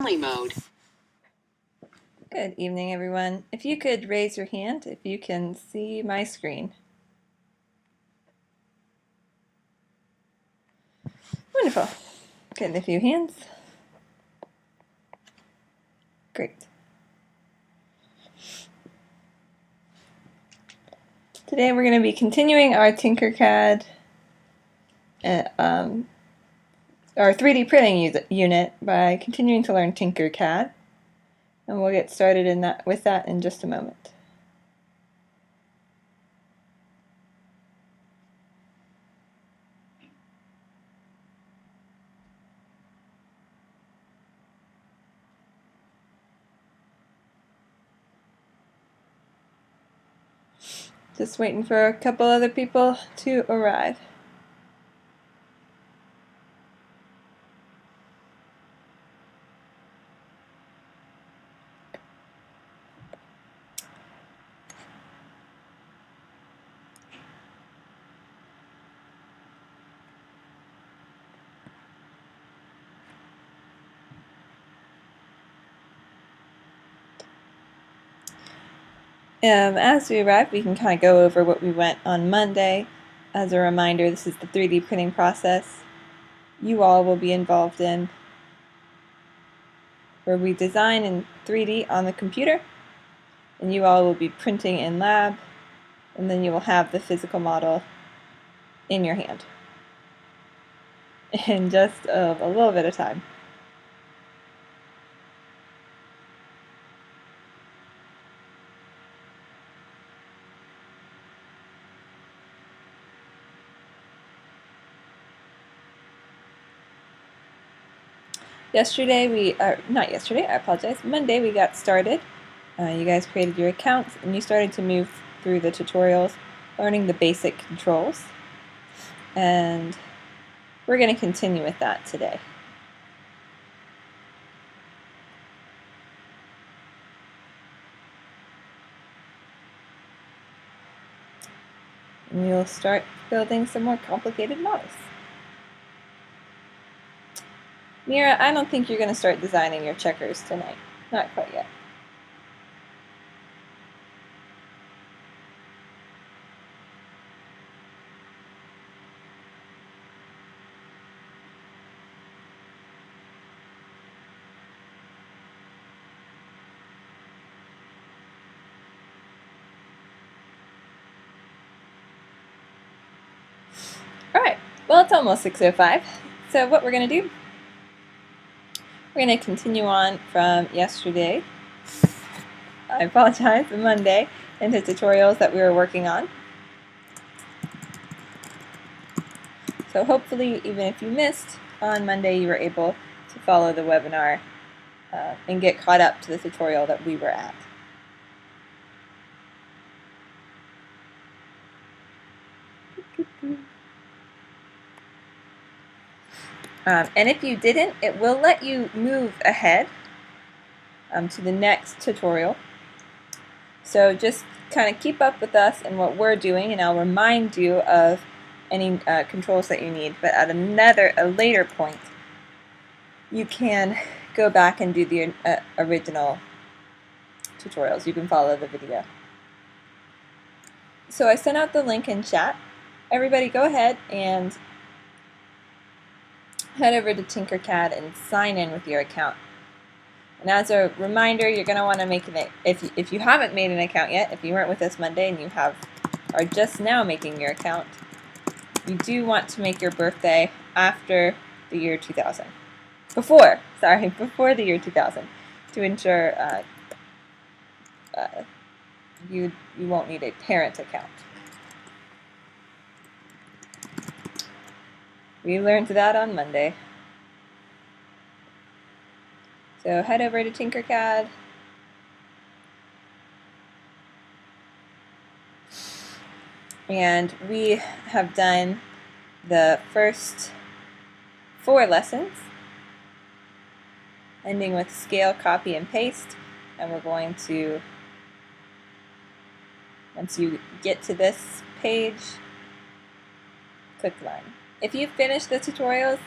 family mode. Good evening, everyone. If you could raise your hand if you can see my screen. Wonderful. Getting a few hands. Great. Today we're going to be continuing our Tinkercad, our 3D printing unit by continuing to learn Tinkercad. And we'll get started with that in just a moment. Just waiting for a couple other people to arrive. As we arrive, we can kind of go over what we went on Monday. As a reminder, this is the 3D printing process you all will be involved in, where we design in 3D on the computer, and you all will be printing in lab, and then you will have the physical model in your hand in just a little bit of time. Monday we got started. You guys created your accounts and you started to move through the tutorials, learning the basic controls. And we're going to continue with that today. And you'll start building some more complicated models. Mira, I don't think you're going to start designing your checkers tonight. Not quite yet. Alright, well it's almost 6:05, so what we're going to do, we're going to continue on from yesterday, Monday, into tutorials that we were working on. So hopefully, even if you missed on Monday, you were able to follow the webinar and get caught up to the tutorial that we were at. And if you didn't, it will let you move ahead to the next tutorial. So just kind of keep up with us and what we're doing, and I'll remind you of any controls that you need. But at a later point, you can go back and do the original tutorials. You can follow the video. So I sent out the link in chat. Everybody go ahead and head over to Tinkercad and sign in with your account. And as a reminder, you're going to want to make it, if you haven't made an account yet, if you weren't with us Monday and you are just now making your account, you do want to make your birthday after the year 2000. Before the year 2000, to ensure you won't need a parent account. We learned that on Monday. So head over to Tinkercad. And we have done the first 4 lessons, ending with scale, copy, and paste. And we're going to, once you get to this page, click Learn. If you've finished the tutorials,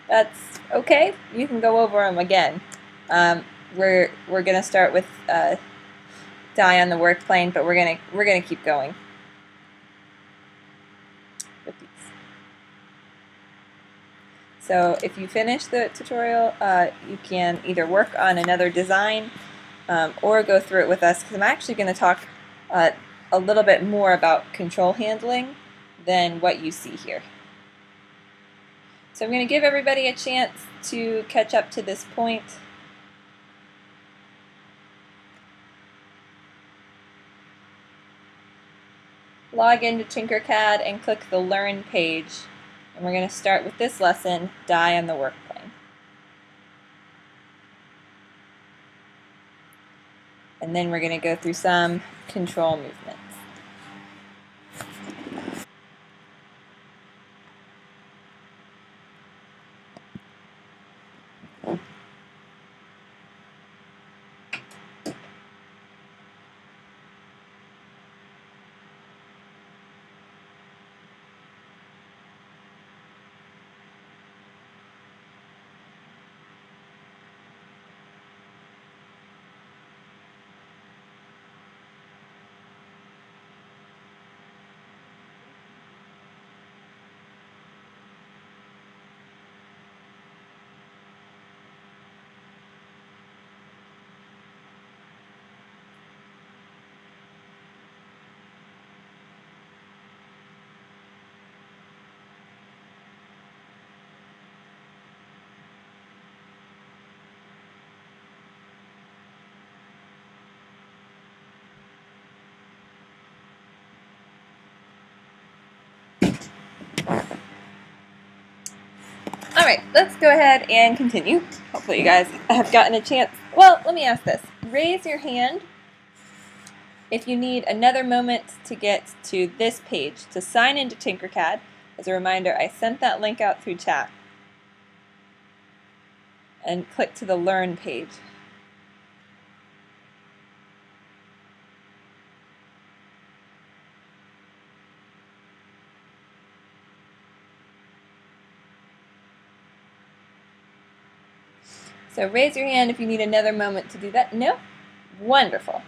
that's okay. You can go over them again. We're gonna start with die on the work plane, but we're gonna keep going with these. So if you finish the tutorial, you can either work on another design or go through it with us, because I'm actually going to talk a little bit more about control handling than what you see here. So I'm going to give everybody a chance to catch up to this point. Log into Tinkercad and click the Learn page, and we're going to start with this lesson, Die on the Work Plane. And then we're going to go through some control movements. Alright, let's go ahead and continue. Hopefully you guys have gotten a chance. Well, let me ask this. Raise your hand if you need another moment to get to this page to sign into Tinkercad. As a reminder, I sent that link out through chat. And click to the Learn page. So raise your hand if you need another moment to do that. No? Wonderful.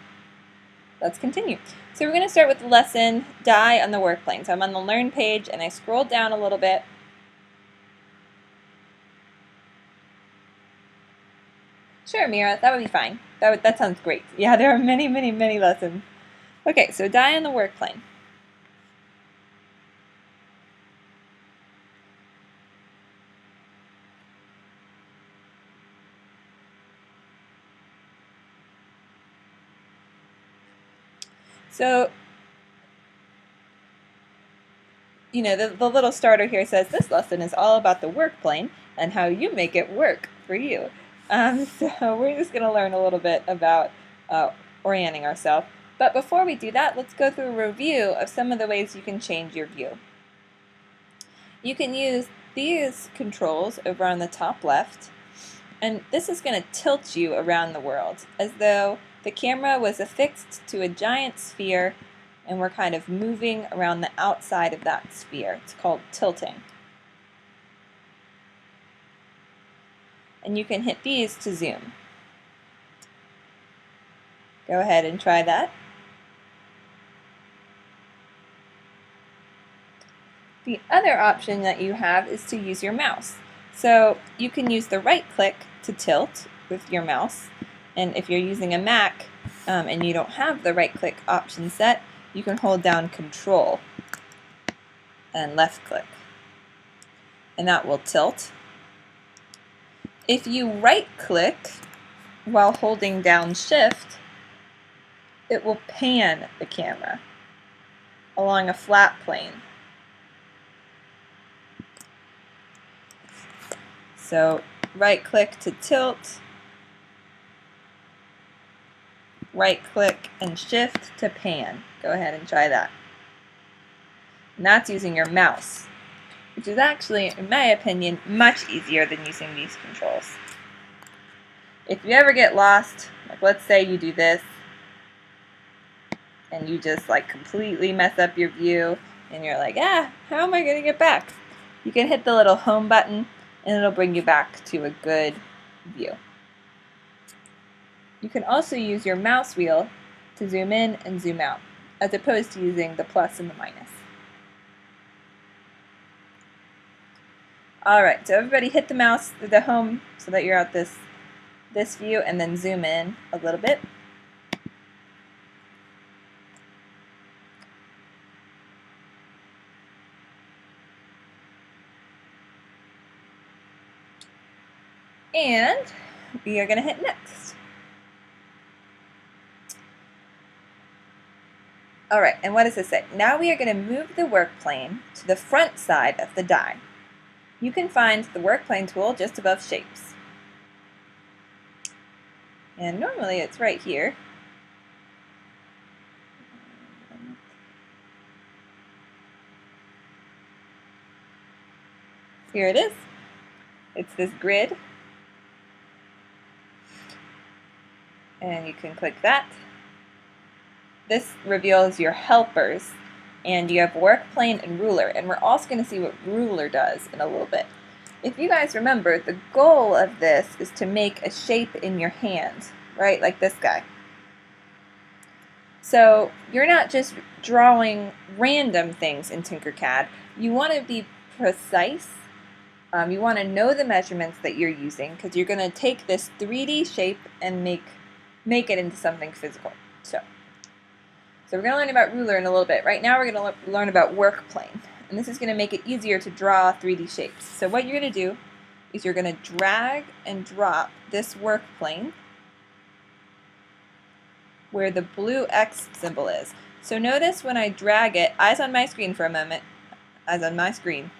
Let's continue. So we're going to start with the lesson, Die on the Work Plane. So I'm on the Learn page and I scroll down a little bit. Sure, Mira, that would be fine. That sounds great. Yeah, there are many, many, many lessons. Okay, so die on the work plane. So, you know, the little starter here says this lesson is all about the work plane and how you make it work for you. So we're just going to learn a little bit about orienting ourselves. But before we do that, let's go through a review of some of the ways you can change your view. You can use these controls over on the top left, and this is going to tilt you around the world as though the camera was affixed to a giant sphere and we're kind of moving around the outside of that sphere. It's called tilting. And you can hit these to zoom. Go ahead and try that. The other option that you have is to use your mouse. So you can use the right click to tilt with your mouse, and if you're using a Mac and you don't have the right click option set, you can hold down Control and left click, and that will tilt. If you right click while holding down Shift, it will pan the camera along a flat plane. So right click to tilt, right click and shift to pan. Go ahead and try that. And that's using your mouse, which is actually, in my opinion, much easier than using these controls. If you ever get lost, like let's say you do this, and you just like completely mess up your view, and you're like, how am I going to get back? You can hit the little home button, and it'll bring you back to a good view. You can also use your mouse wheel to zoom in and zoom out, as opposed to using the plus and the minus. Alright, so everybody hit the home so that you're at this view, and then zoom in a little bit. And we are going to hit next. Alright, and what does this say? Now we are going to move the work plane to the front side of the die. You can find the work plane tool just above shapes. And normally it's right here. Here it is. It's this grid. And you can click that. This reveals your helpers, and you have work plane and ruler, and we're also going to see what ruler does in a little bit. If you guys remember, the goal of this is to make a shape in your hand, right, like this guy. So you're not just drawing random things in Tinkercad. You want to be precise. You want to know the measurements that you're using, because you're going to take this 3D shape and make it into something physical. So we're going to learn about ruler in a little bit. Right now we're going to learn about work plane. And this is going to make it easier to draw 3D shapes. So what you're going to do is you're going to drag and drop this work plane where the blue X symbol is. So notice when I drag it, eyes on my screen for a moment, eyes on my screen.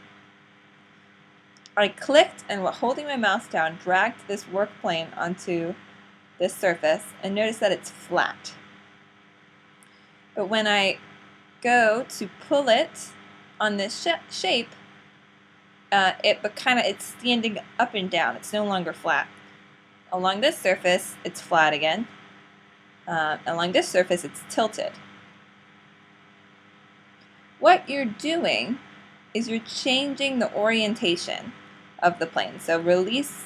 I clicked and while holding my mouse down, dragged this work plane onto this surface, and notice that it's flat. But when I go to pull it on this shape, it's standing up and down. It's no longer flat. Along this surface, it's flat again. Along this surface, it's tilted. What you're doing is you're changing the orientation of the plane. So release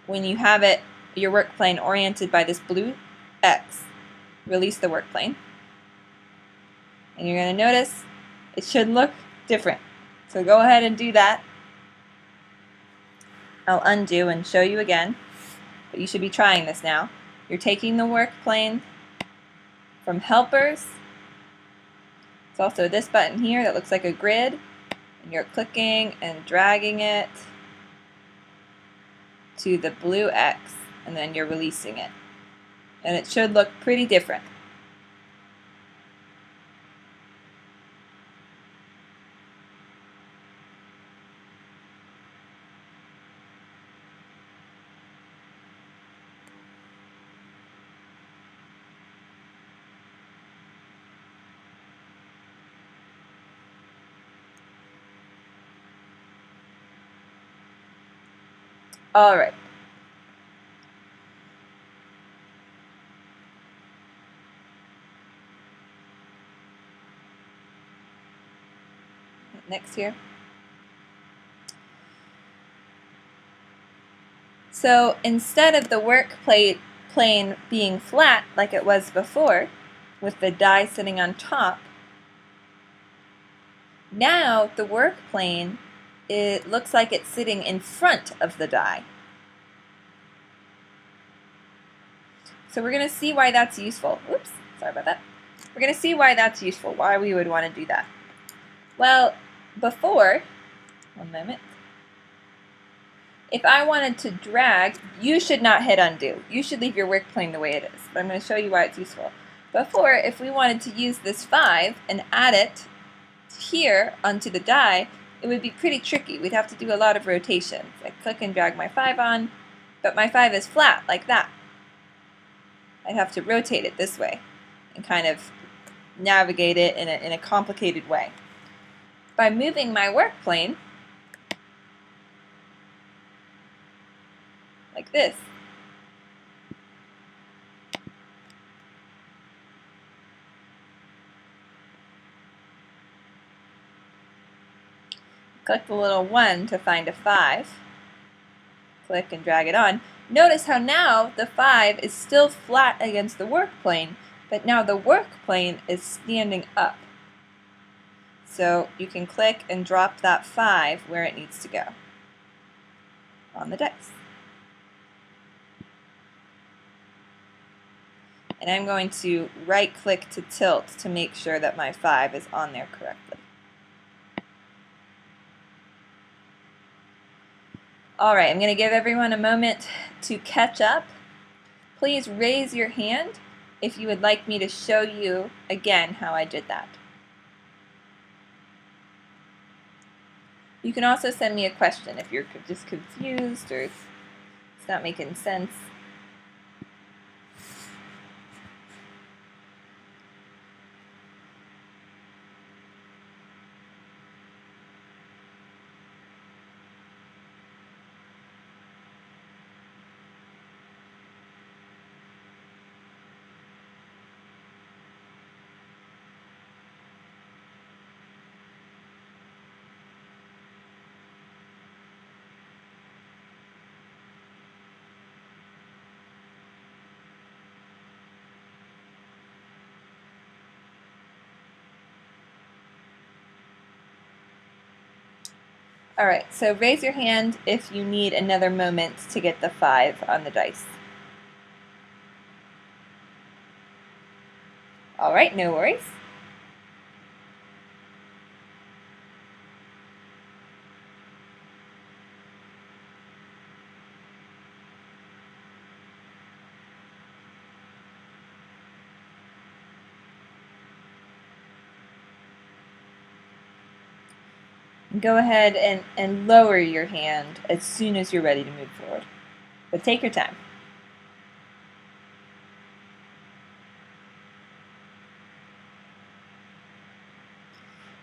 when you have your work plane oriented by this blue X. Release the work plane. And you're going to notice it should look different. So go ahead and do that. I'll undo and show you again. But you should be trying this now. You're taking the work plane from helpers. It's also this button here that looks like a grid. And you're clicking and dragging it to the blue X. And then you're releasing it. And it should look pretty different. All right. Next here. So instead of the work plane being flat like it was before, with the die sitting on top, now the work plane, it looks like it's sitting in front of the die. So we're going to see why that's useful. Oops, sorry about that. We're going to see why that's useful, why we would want to do that. Well, before, one moment, if I wanted to drag, you should not hit undo. You should leave your work plane the way it is. But I'm going to show you why it's useful. Before, if we wanted to use this 5 and add it here onto the die, it would be pretty tricky. We'd have to do a lot of rotations. I click and drag my 5 on, but my 5 is flat like that. I'd have to rotate it this way and kind of navigate it in a complicated way. By moving my work plane like this, click the little 1 to find a 5, click and drag it on. Notice how now the 5 is still flat against the work plane, but now the work plane is standing up. So you can click and drop that 5 where it needs to go on the dice. And I'm going to right-click to tilt to make sure that my 5 is on there correctly. All right, I'm going to give everyone a moment to catch up. Please raise your hand if you would like me to show you again how I did that. You can also send me a question if you're just confused or it's not making sense. Alright, so raise your hand if you need another moment to get the 5 on the dice. Alright, no worries. Go ahead and lower your hand as soon as you're ready to move forward. But take your time.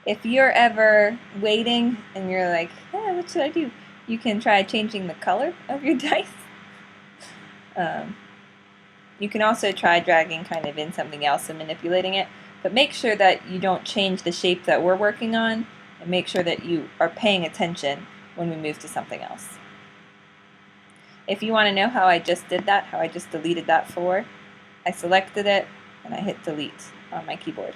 If you're ever waiting and you're like, what should I do? You can try changing the color of your dice. You can also try dragging kind of in something else and manipulating it. But make sure that you don't change the shape that we're working on, and make sure that you are paying attention when we move to something else. If you want to know how I just did that, how I just deleted that 4, I selected it and I hit delete on my keyboard.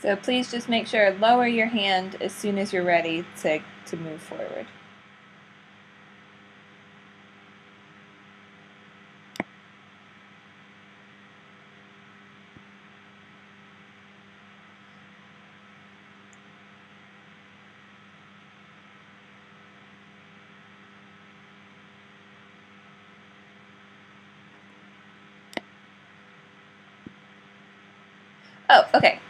So please just make sure, lower your hand as soon as you're ready to move forward. Oh, okay.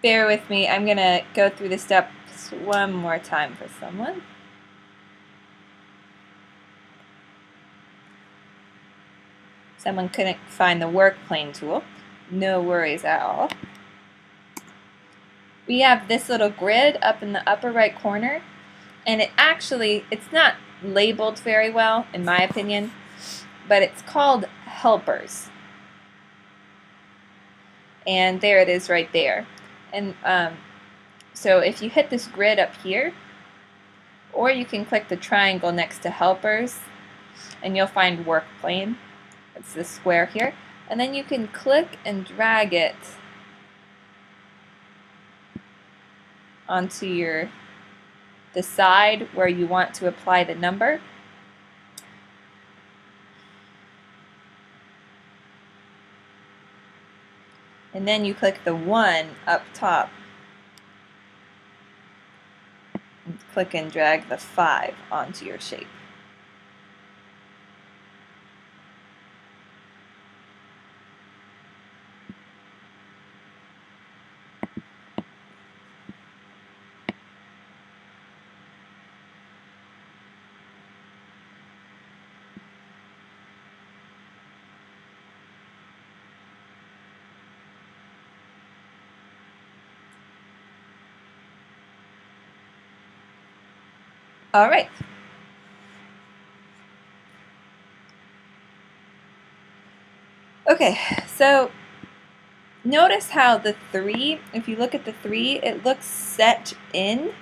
Bear with me. I'm going to go through the steps one more time for someone. Someone couldn't find the work plane tool. No worries at all. We have this little grid up in the upper right corner, and it's not labeled very well, in my opinion, but it's called helpers. And there it is right there. And so if you hit this grid up here, or you can click the triangle next to helpers, and you'll find work plane. It's this square here. And then you can click and drag it onto the side where you want to apply the number. And then you click the 1 up top. And click and drag the 5 onto your shape. All right. Okay, so notice how the 3, if you look at the 3, it looks set in.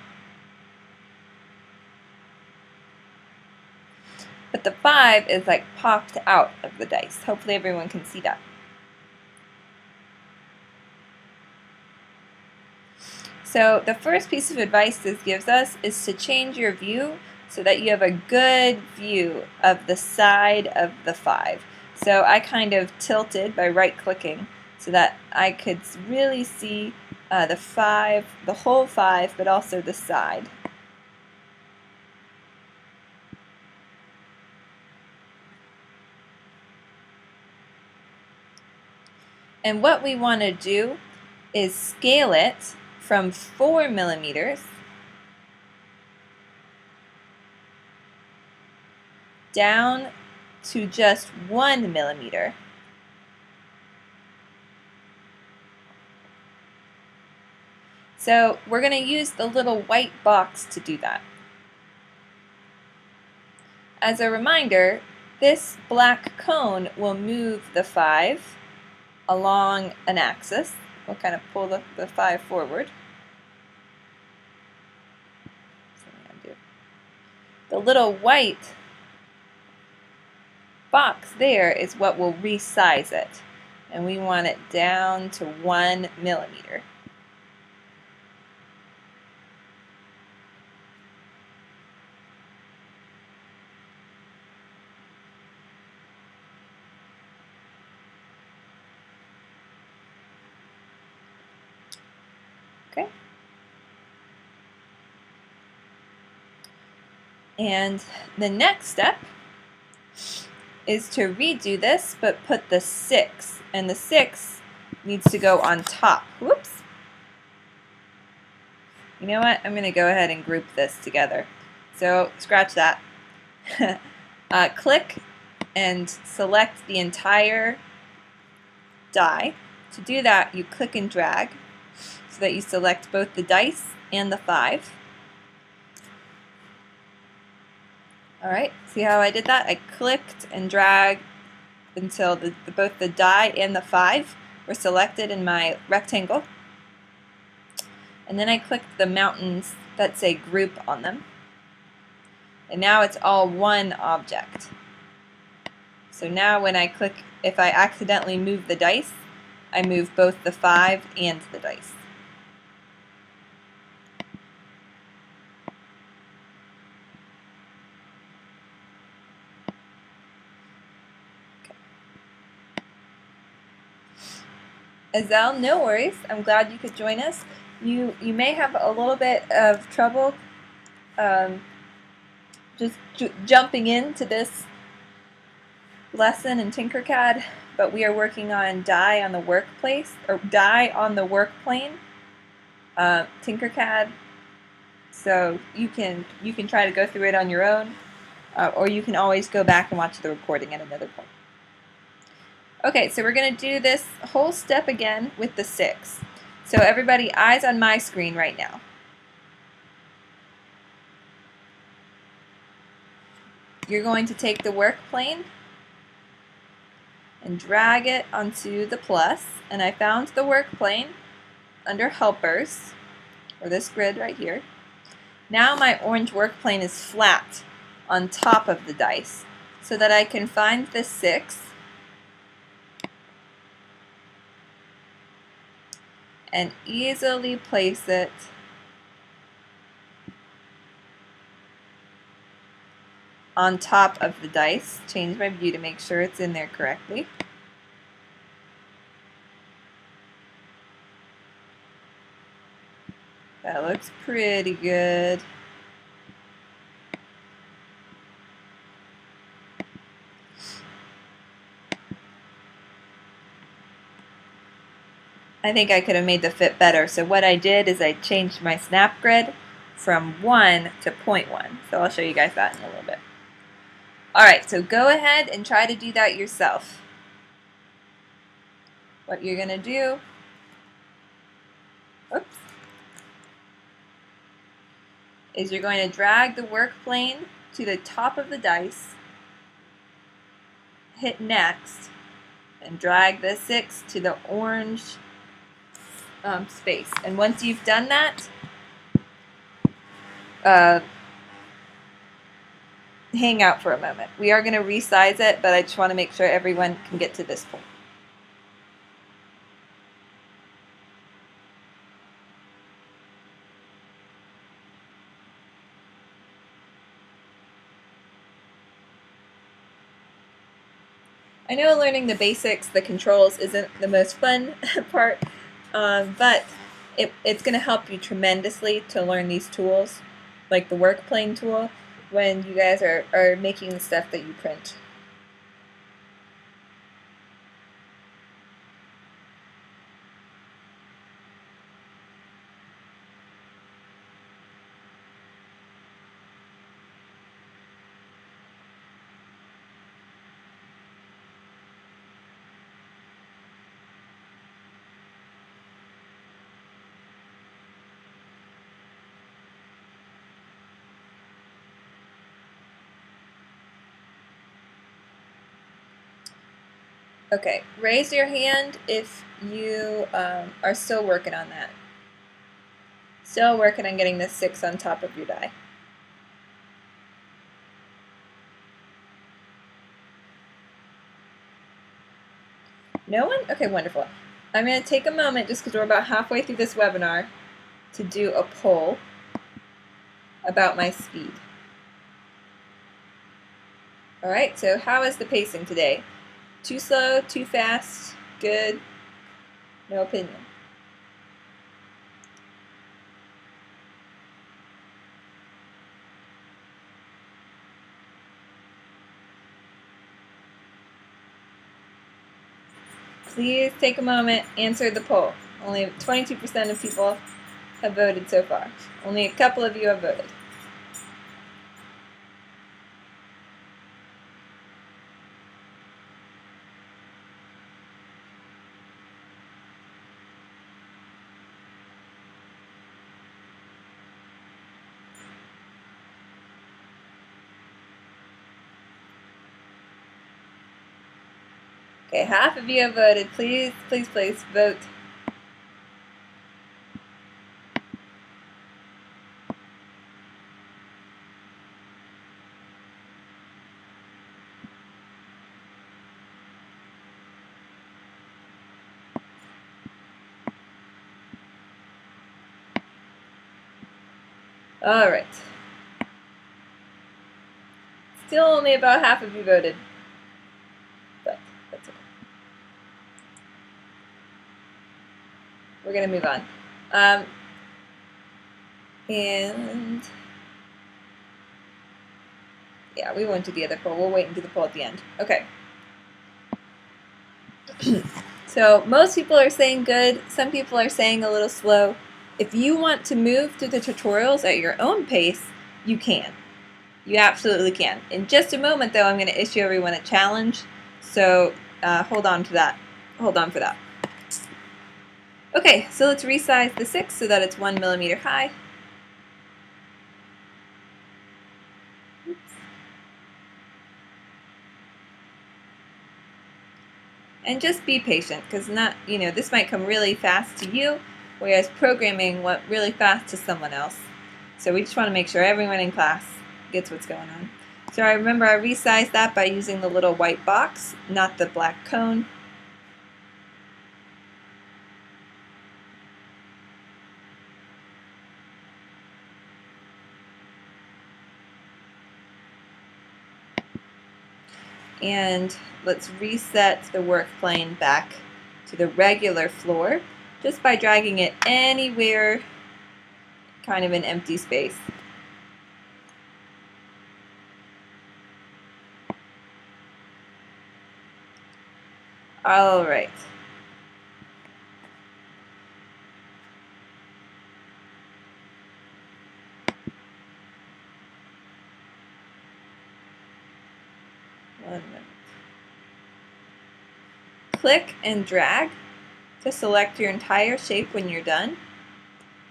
But the 5 is like popped out of the dice. Hopefully everyone can see that. So the first piece of advice this gives us is to change your view so that you have a good view of the side of the 5. So I kind of tilted by right-clicking so that I could really see the 5, the whole 5, but also the side. And what we want to do is scale it from 4 millimeters down to just 1 millimeter. So we're going to use the little white box to do that. As a reminder, this black cone will move the 5 along an axis. We'll kind of pull the 5 forward. The little white box there is what will resize it. And we want it down to 1 millimeter. Okay. And the next step is to redo this, but put the 6. And the 6 needs to go on top. Whoops. You know what? I'm going to go ahead and group this together. So scratch that. Click and select the entire die. To do that, you click and drag so that you select both the dice and the 5. Alright, see how I did that? I clicked and dragged until both the die and the 5 were selected in my rectangle. And then I clicked the mountains that say group on them. And now it's all one object. So now when I click, if I accidentally move the dice, I move both the 5 and the dice. Azelle, no worries. I'm glad you could join us. You may have a little bit of trouble just jumping into this lesson in Tinkercad, but we are working on die on the workplace, or die on the work plane, Tinkercad. So you can try to go through it on your own, or you can always go back and watch the recording at another point. Okay, so we're going to do this whole step again with the 6. So everybody, eyes on my screen right now. You're going to take the work plane and drag it onto the plus, and I found the work plane under helpers, or this grid right here. Now my orange work plane is flat on top of the dice, so that I can find the 6 and easily place it on top of the dice. Change my view to make sure it's in there correctly. That looks pretty good. I think I could have made the fit better. So what I did is I changed my snap grid from 1 to 0.1. So I'll show you guys that in a little bit. Alright, so go ahead and try to do that yourself. What you're going to do, oops, is you're going to drag the work plane to the top of the dice, hit next, and drag the 6 to the orange space. And once you've done that, hang out for a moment. We are going to resize it, but I just want to make sure everyone can get to this point. I know learning the basics, the controls, isn't the most fun part, but it's going to help you tremendously to learn these tools, like the work plane tool, when you guys are making the stuff that you print. Okay, raise your hand if you are still working on that. Still working on getting this 6 on top of your die. No one? Okay, wonderful. I'm going to take a moment, just because we're about halfway through this webinar, to do a poll about my speed. Alright, so how is the pacing today? Too slow, too fast, good, no opinion. Please take a moment, answer the poll. Only 22% of people have voted so far. Only a couple of you have voted. Okay, half of you have voted. Please, please, please vote. All right. Still only about half of you voted, but that's okay. We're going to move on. And yeah, we won't do the other poll. We'll wait and do the poll at the end. Okay. So most people are saying good. Some people are saying a little slow. If you want to move through the tutorials at your own pace, you can. You absolutely can. In just a moment, though, I'm going to issue everyone a challenge. So hold on to that. Hold on for that. Okay, so let's resize the 6 so that it's 1 millimeter high. Oops. And just be patient, because this might come really fast to you, whereas programming went really fast to someone else. So we just want to make sure everyone in class gets what's going on. So I remember I resized that by using the little white box, not the black cone. And let's reset the work plane back to the regular floor just by dragging it anywhere kind of an empty space. All right. Click and drag to select your entire shape when you're done,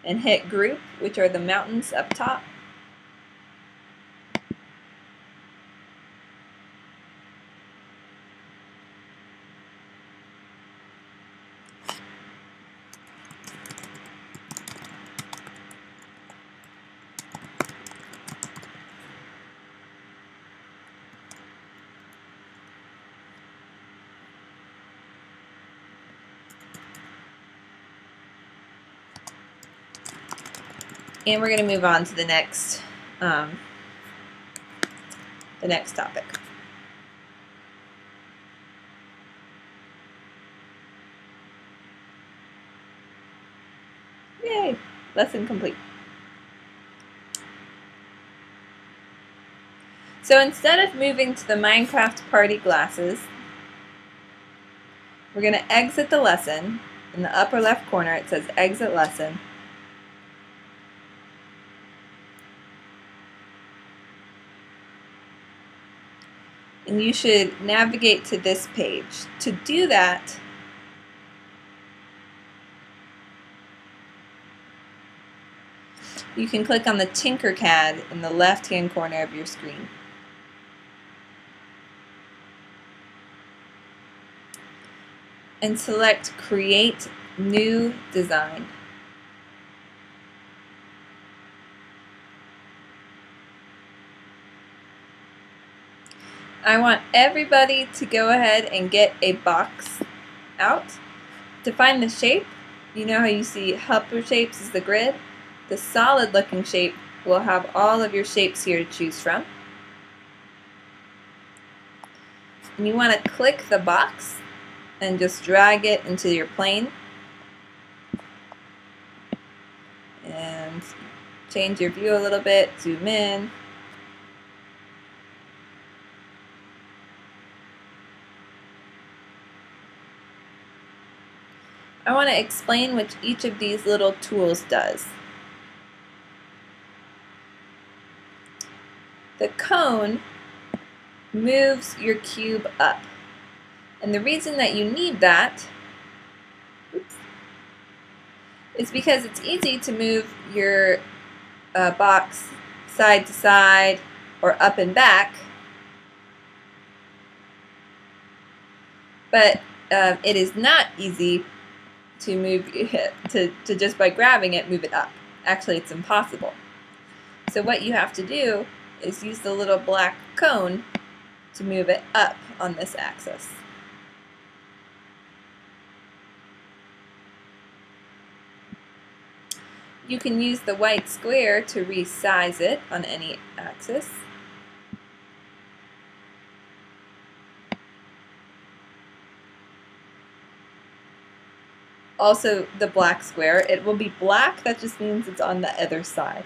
and hit group, which are the mountains up top, And we're going to move on to the next topic. Yay! Lesson complete. So instead of moving to the Minecraft party glasses, we're going to exit the lesson. In the upper left corner it says exit lesson. And you should navigate to this page. To do that, you can click on the Tinkercad in the left-hand corner of your screen. And select Create New Design. I want everybody to go ahead and get a box out. To find the shape, you know how you see helper shapes is the grid? The solid looking shape will have all of your shapes here to choose from. And you want to click the box and just drag it into your plane. And change your view a little bit, zoom in. I want to explain what each of these little tools does. The cone moves your cube up. And the reason that you need that is because it's easy to move your box side to side or up and back, but it is not easy to move to just by grabbing it move it up. Actually, it's impossible. So what you have to do is use the little black cone to move it up on this axis. You can use the white square to resize it on any axis. Also, the black square, it will be black, that just means it's on the other side.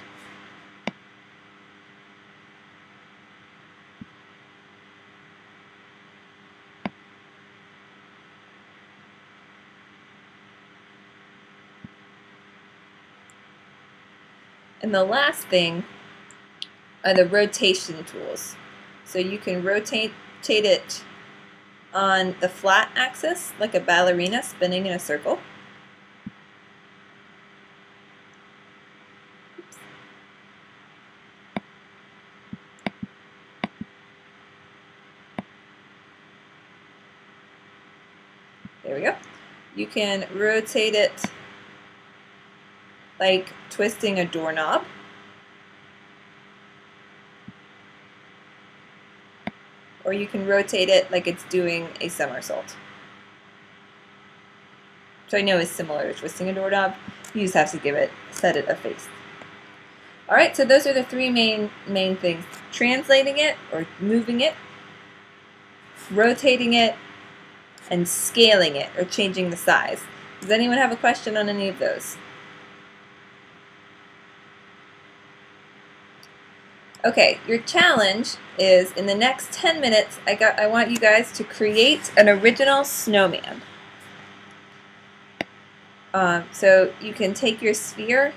And the last thing are the rotation tools. So you can rotate it on the flat axis, like a ballerina spinning in a circle. There we go. You can rotate it like twisting a doorknob. Or you can rotate it like it's doing a somersault. Which I know is similar to twisting a doorknob. You just have to set it a face. Alright, so those are the three main things. Translating it, or moving it, rotating it, and scaling it, or changing the size. Does anyone have a question on any of those? Okay, your challenge is in the next 10 minutes, I want you guys to create an original snowman. So you can take your sphere,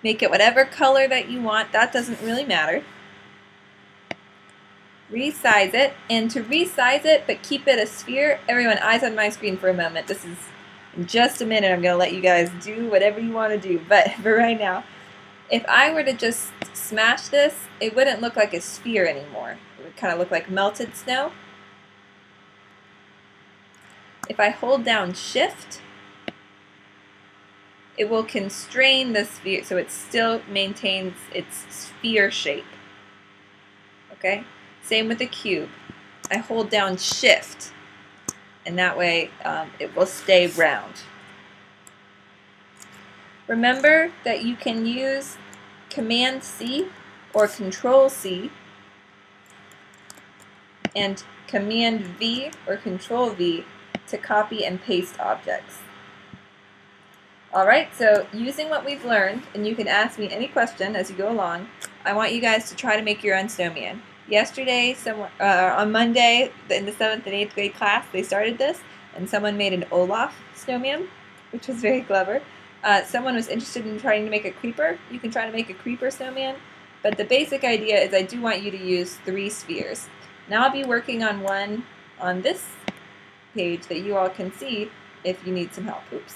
make it whatever color that you want, that doesn't really matter. Resize it, and to resize it but keep it a sphere, everyone eyes on my screen for a moment. This is in just a minute, I'm going to let you guys do whatever you want to do, but for right now, if I were to just smash this, it wouldn't look like a sphere anymore. It would kind of look like melted snow. If I hold down Shift, it will constrain the sphere so it still maintains its sphere shape. Okay? Same with the cube. I hold down Shift, and that way it will stay round. Remember that you can use Command C or Control C and Command V or Control V to copy and paste objects. Alright, so using what we've learned, and you can ask me any question as you go along, I want you guys to try to make your own snowman. Yesterday, on Monday, in the 7th and 8th grade class, they started this, and someone made an Olaf snowman, which was very clever. Someone was interested in trying to make a creeper. You can try to make a creeper snowman, but the basic idea is I do want you to use 3 spheres. Now I'll be working on one on this page that you all can see if you need some help. Oops.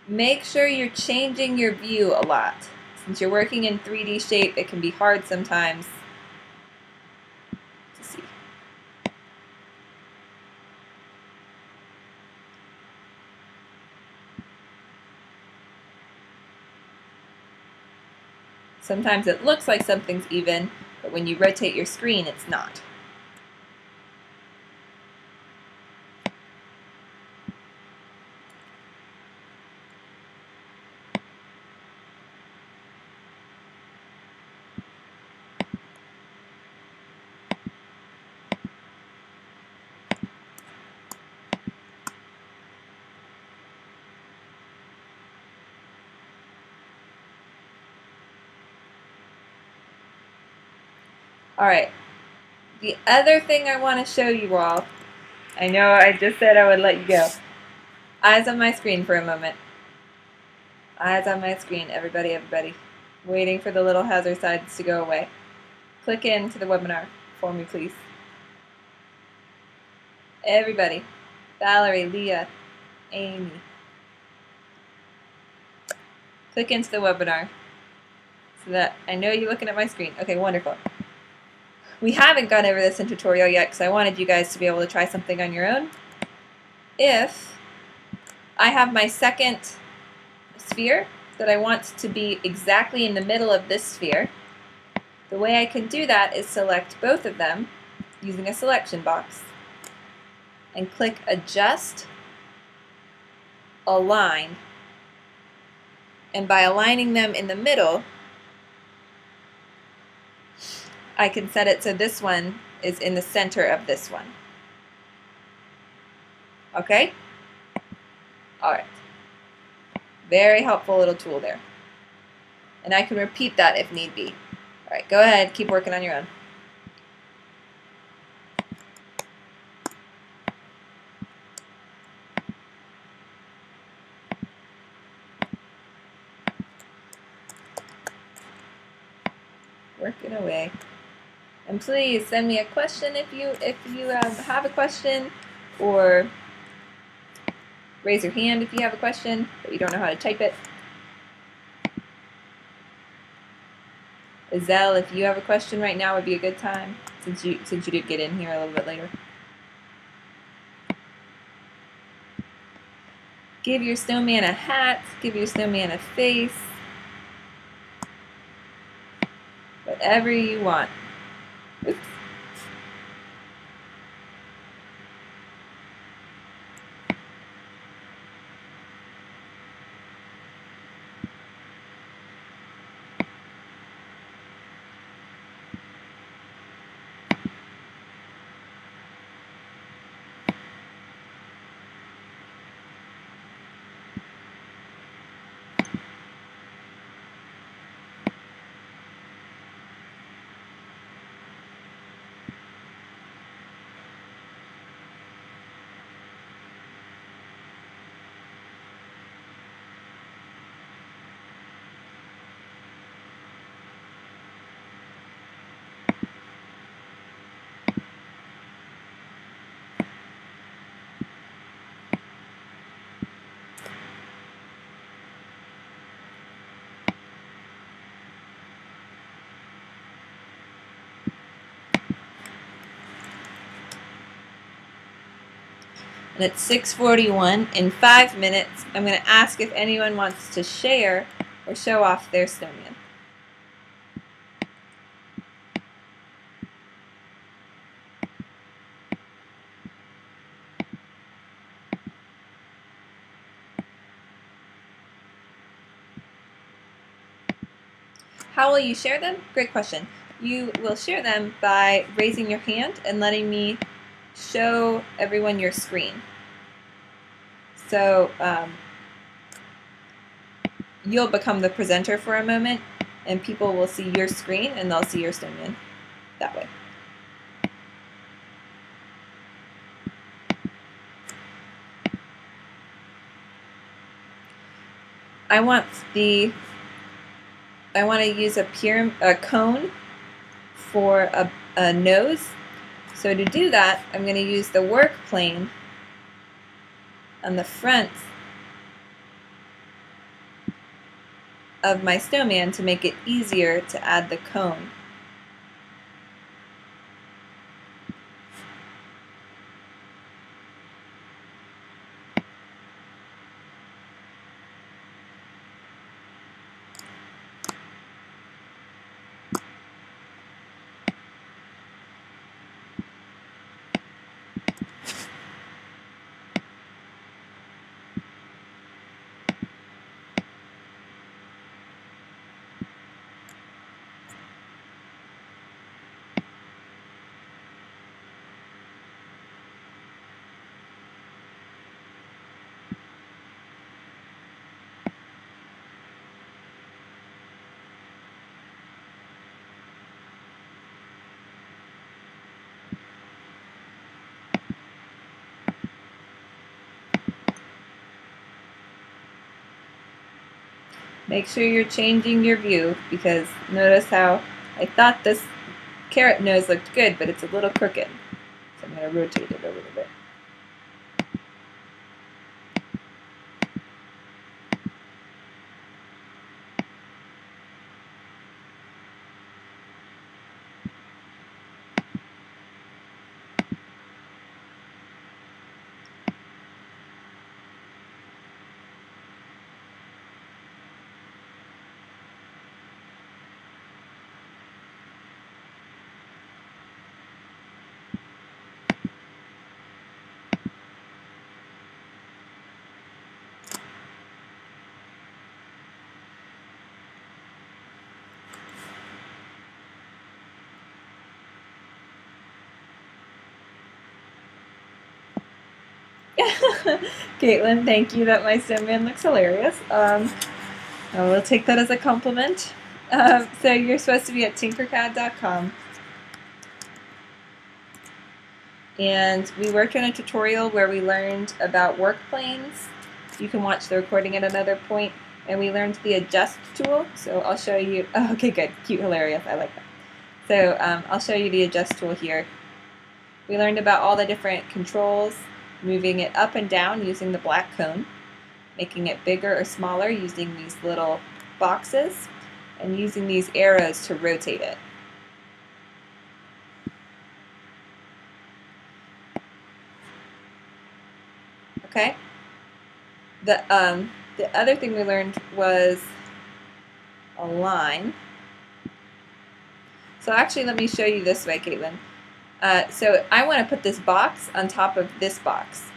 Make sure you're changing your view a lot. Since you're working in 3D shape, it can be hard sometimes to see. Sometimes it looks like something's even, but when you rotate your screen, it's not. Alright, the other thing I want to show you all, I know I just said I would let you go. Eyes on my screen for a moment. Eyes on my screen, everybody, everybody. Waiting for the little hazard signs to go away. Click into the webinar for me, please. Everybody. Valerie, Leah, Amy. Click into the webinar so that I know you're looking at my screen. Okay, wonderful. We haven't gone over this in tutorial yet because I wanted you guys to be able to try something on your own. If I have my second sphere that I want to be exactly in the middle of this sphere, the way I can do that is select both of them using a selection box and click Adjust, Align, and by aligning them in the middle, I can set it so this one is in the center of this one. Okay? Alright. Very helpful little tool there. And I can repeat that if need be. Alright, go ahead, keep working on your own. Working away. And please send me a question if you have a question, or raise your hand if you have a question but you don't know how to type it. Azelle, if you have a question right now would be a good time, since you did get in here a little bit later. Give your snowman a hat, give your snowman a face, whatever you want. Oops. and it's 6:41. In 5 minutes, I'm going to ask if anyone wants to share or show off their snowman. How will you share them? Great question. You will share them by raising your hand and letting me show everyone your screen. So you'll become the presenter for a moment, and people will see your screen and they'll see your snowman that way. I want to use a cone for a nose. So to do that, I'm going to use the work plane on the front of my snowman to make it easier to add the cone. Make sure you're changing your view, because notice how I thought this carrot nose looked good, but it's a little crooked. So I'm going to rotate it a little bit. Caitlin, thank you that my snowman looks hilarious. I will take that as a compliment. So you're supposed to be at tinkercad.com. And we worked on a tutorial where we learned about work planes. You can watch the recording at another point. And we learned the adjust tool. So I'll show you. Oh, okay, good. Cute, hilarious. I like that. So I'll show you the adjust tool here. We learned about all the different controls, moving it up and down using the black cone, making it bigger or smaller using these little boxes, and using these arrows to rotate it. Okay? The other thing we learned was align. So actually, let me show you this way, Caitlin. So I want to put this box on top of this box,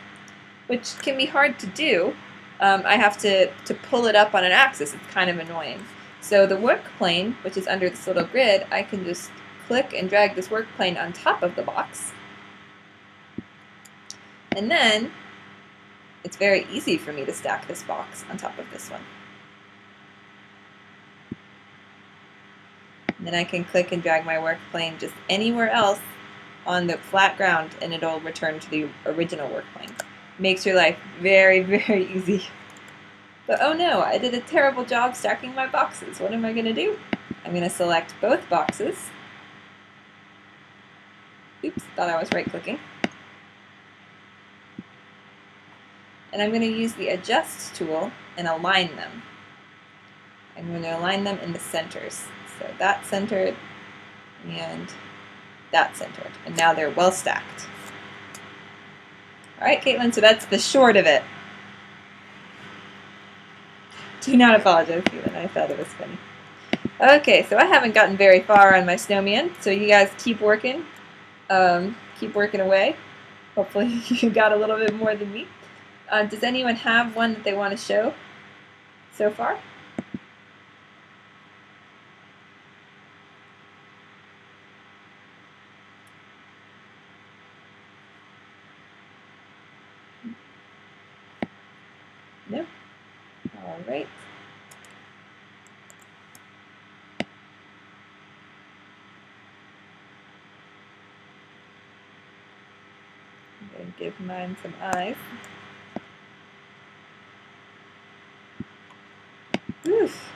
which can be hard to do. I have to pull it up on an axis. It's kind of annoying. So the work plane, which is under this little grid, I can just click and drag this work plane on top of the box. And then it's very easy for me to stack this box on top of this one. And then I can click and drag my work plane just anywhere else on the flat ground, and it'll return to the original work plane. Makes your life very, very easy. But oh no, I did a terrible job stacking my boxes. What am I going to do? I'm going to select both boxes. Oops, thought I was right-clicking. And I'm going to use the adjust tool and align them. I'm going to align them in the centers. So that centered and that centered. And now they're well stacked. All right, Caitlin, so that's the short of it. Do not apologize, Caitlin. I thought it was funny. Okay, so I haven't gotten very far on my snowman, so you guys keep working. Keep working away. Hopefully you got a little bit more than me. Does anyone have one that they want to show so far? No? All right. I'm going to give mine some eyes. Oof.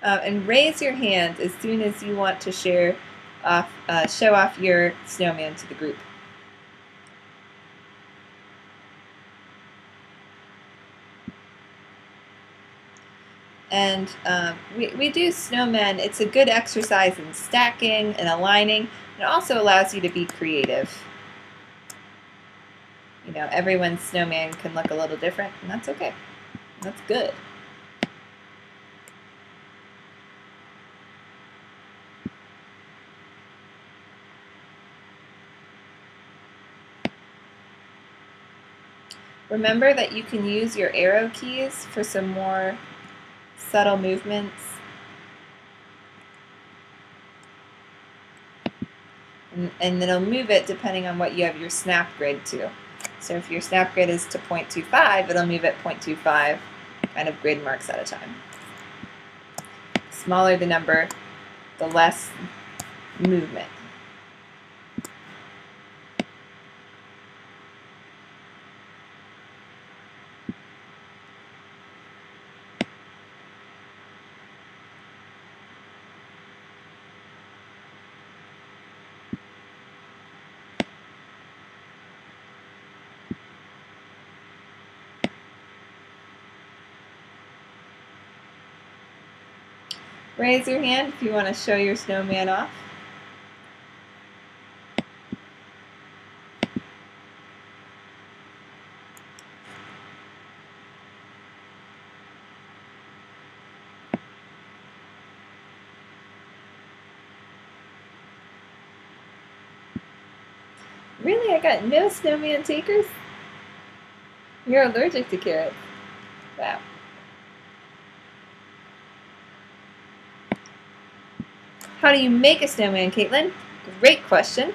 And raise your hand as soon as you want to show off your snowman to the group. And we do snowmen. It's a good exercise in stacking and aligning. It also allows you to be creative. You know, everyone's snowman can look a little different, and that's okay. That's good. Remember that you can use your arrow keys for some more subtle movements. And it'll move it depending on what you have your snap grid to. So if your snap grid is to 0.25, it'll move at 0.25 kind of grid marks at a time. The smaller the number, the less movement. Raise your hand if you want to show your snowman off. Really? I got no snowman takers? You're allergic to carrots. Wow. How do you make a snowman, Caitlin? Great question.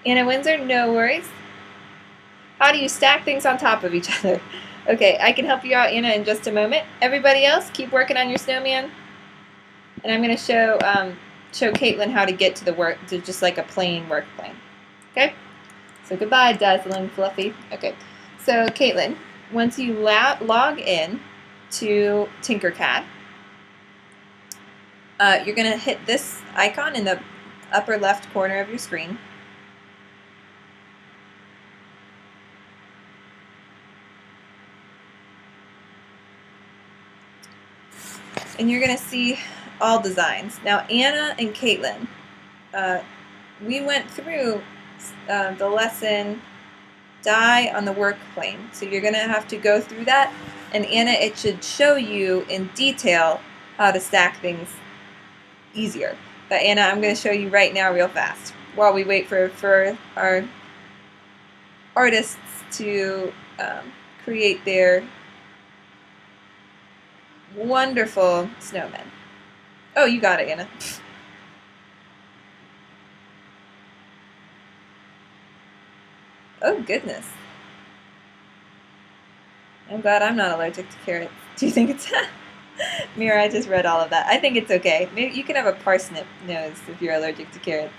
Anna Windsor, no worries. How do you stack things on top of each other? Okay, I can help you out, Anna, in just a moment. Everybody else, keep working on your snowman. And I'm going to show Caitlin how to get to just like a plain work plane. Okay? So goodbye, dazzling fluffy. Okay. So Caitlin, once you log in to Tinkercad, you're going to hit this icon in the upper left corner of your screen. And you're going to see all designs. Now, Anna and Caitlin, we went through the lesson die on the work plane. So you're going to have to go through that. And Anna, it should show you in detail how to stack things easier. But Anna, I'm going to show you right now real fast while we wait for our artists to create their wonderful snowmen. Oh, you got it, Anna. Oh, goodness. I'm glad I'm not allergic to carrots. Do you think it's... Mira, I just read all of that. I think it's okay. Maybe you can have a parsnip nose if you're allergic to carrots.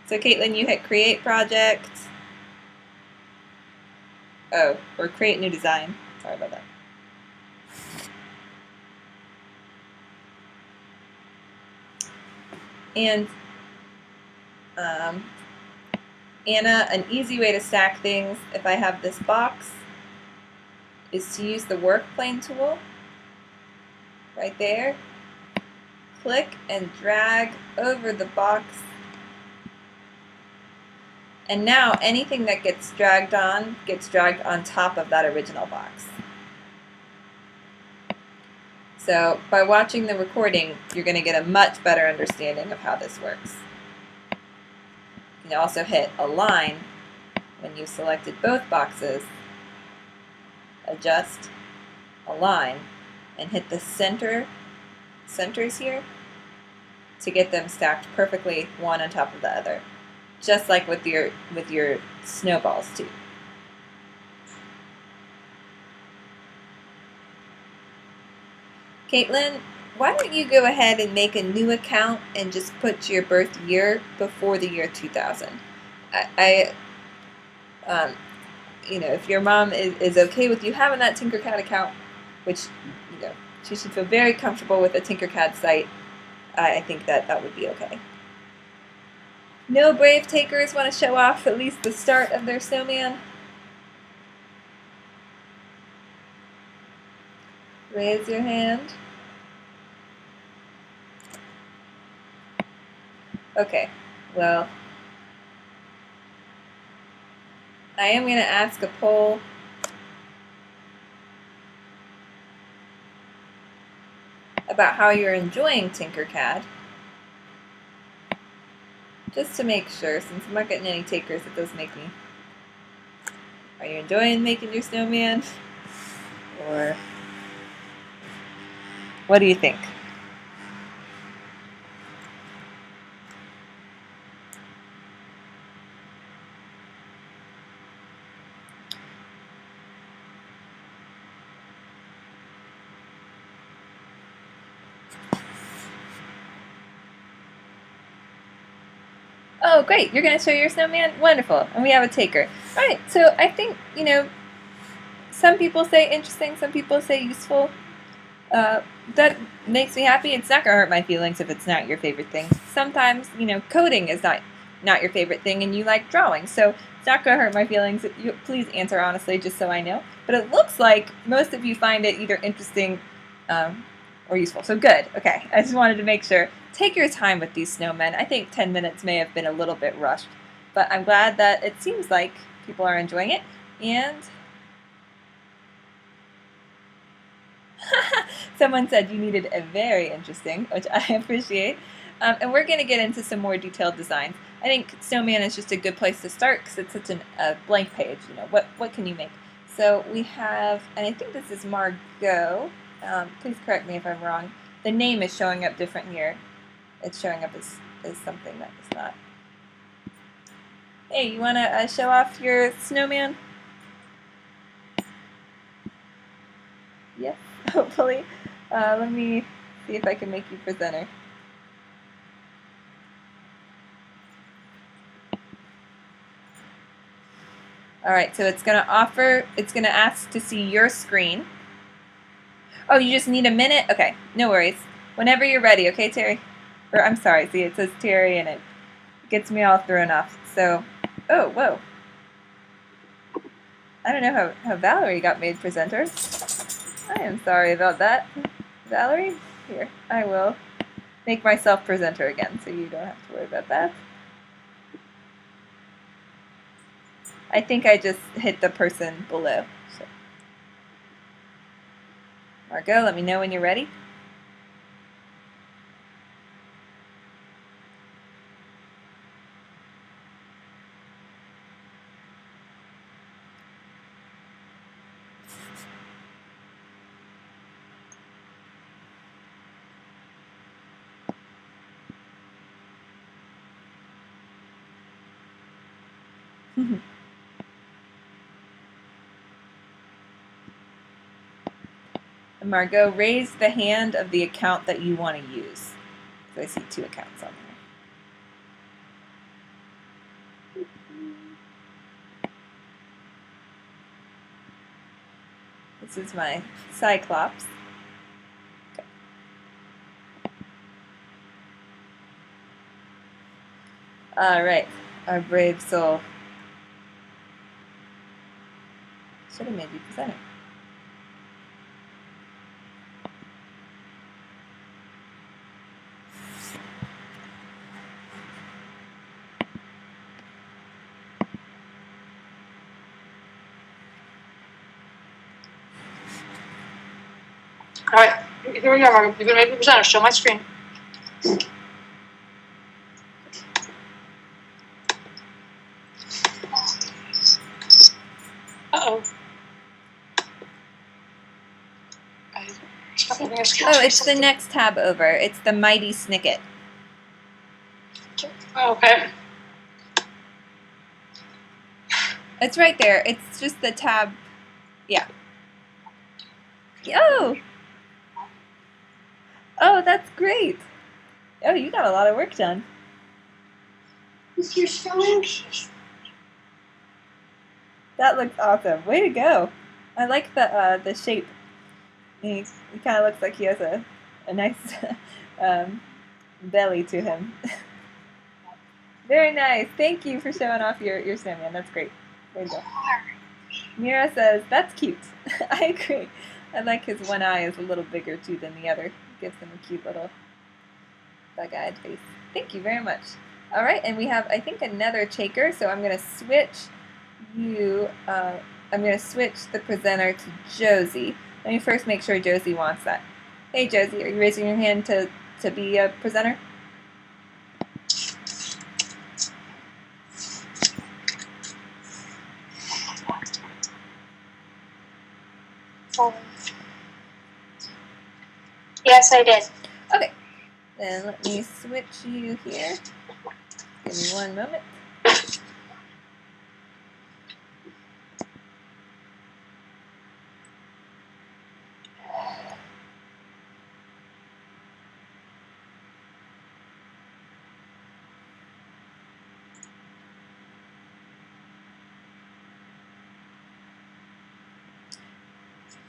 So, Caitlin, you hit Create Project. Oh, or Create New Design. Sorry about that. And Anna, an easy way to stack things, if I have this box, is to use the work plane tool right there. Click and drag over the box. And now anything that gets dragged on top of that original box. So by watching the recording, you're going to get a much better understanding of how this works. You can also hit Align when you've selected both boxes, adjust, Align, and hit the centers here to get them stacked perfectly one on top of the other, just like with your snowballs too. Caitlin, why don't you go ahead and make a new account and just put your birth year before the year 2000. You know, if your mom is okay with you having that Tinkercad account, which, you know, she should feel very comfortable with the Tinkercad site, I think that would be okay. No brave takers want to show off at least the start of their snowman? Raise your hand. Okay, well, I am going to ask a poll. About how you're enjoying Tinkercad. Just to make sure, since I'm not getting any takers, it does make me. Are you enjoying making your snowman? Or what do you think? Oh, great. You're going to show your snowman? Wonderful. And we have a taker. All right. So I think, you know, some people say interesting, some people say useful. That makes me happy. It's not going to hurt my feelings if it's not your favorite thing. Sometimes, you know, coding is not your favorite thing and you like drawing. So it's not going to hurt my feelings. Please answer honestly, just so I know. But it looks like most of you find it either interesting or useful. So good. Okay. I just wanted to make sure. Take your time with these snowmen. I think 10 minutes may have been a little bit rushed. But I'm glad that it seems like people are enjoying it. And someone said you needed a very interesting, which I appreciate. And we're going to get into some more detailed designs. I think Snowman is just a good place to start because it's such a blank page. You know, what can you make? So we have, and I think this is Margot. Please correct me if I'm wrong. The name is showing up different here. It's showing up as something that is not. Hey, you want to show off your snowman? Yes, hopefully. Let me see if I can make you presenter. All right, so it's going to ask to see your screen. Oh, you just need a minute? Okay, no worries. Whenever you're ready, okay, Terry? Or I'm sorry, see, it says Terry and it gets me all thrown off. So, oh, whoa. I don't know how Valerie got made presenter. I am sorry about that. Valerie, here, I will make myself presenter again so you don't have to worry about that. I think I just hit the person below. So. Margot, let me know when you're ready. And Margot, raise the hand of the account that you want to use. So I see 2 accounts on there. This is my Cyclops. Okay. All right, our brave soul. Should have made you presenter. Alright, here we are. You're gonna make the presenter. Show my screen. Uh-oh. Oh, it's the next tab over. It's the Mighty Snicket. Okay. It's right there. It's just the tab. Yeah. Oh! Oh, that's great. Oh, you got a lot of work done. You're so anxious. That looks awesome. Way to go. I like the shape. He kind of looks like he has a nice belly to him. Very nice. Thank you for showing off your snowman. That's great. Way to go. Mira says, that's cute. I agree. I like his one eye is a little bigger too than the other. It gives him a cute little bug-eyed face. Thank you very much. All right, and we have, I think, another shaker, so I'm going to switch you, I'm going to switch the presenter to Josie. Let me first make sure Josie wants that. Hey, Josie, are you raising your hand to be a presenter? Yes, I did. Okay, then let me switch you here. Give me one moment.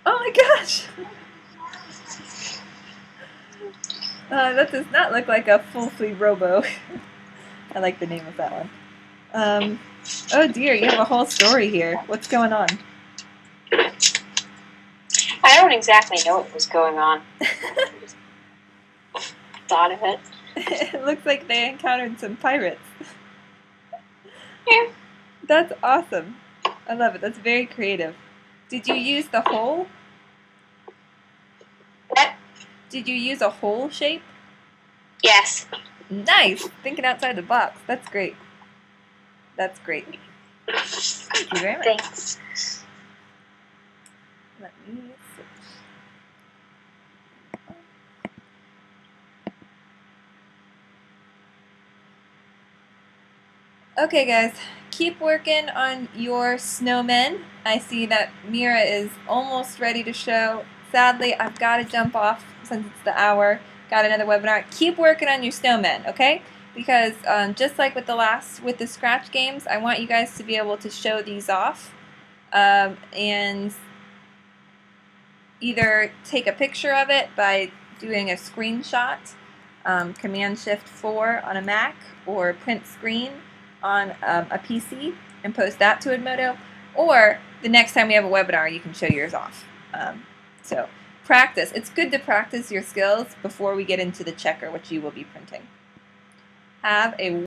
Oh my gosh! That does not look like a full-fleet robo. I like the name of that one. Oh dear, you have a whole story here. What's going on? I don't exactly know what was going on. Thought of it. It looks like they encountered some pirates. Yeah. That's awesome. I love it. That's very creative. Did you use the hole? What? Did you use a hole shape? Yes. Nice! Thinking outside the box. That's great. That's great. Thank you very much. Thanks. Let me switch. Okay guys, keep working on your snowmen. I see that Mira is almost ready to show. Sadly, I've got to jump off since it's the hour. Got another webinar. Keep working on your snowmen, okay? Because just like with the scratch games, I want you guys to be able to show these off and either take a picture of it by doing a screenshot, Command-Shift-4 on a Mac, or print screen on a PC and post that to Edmodo, or the next time we have a webinar, you can show yours off. So practice. It's good to practice your skills before we get into the checker, which you will be printing. Have a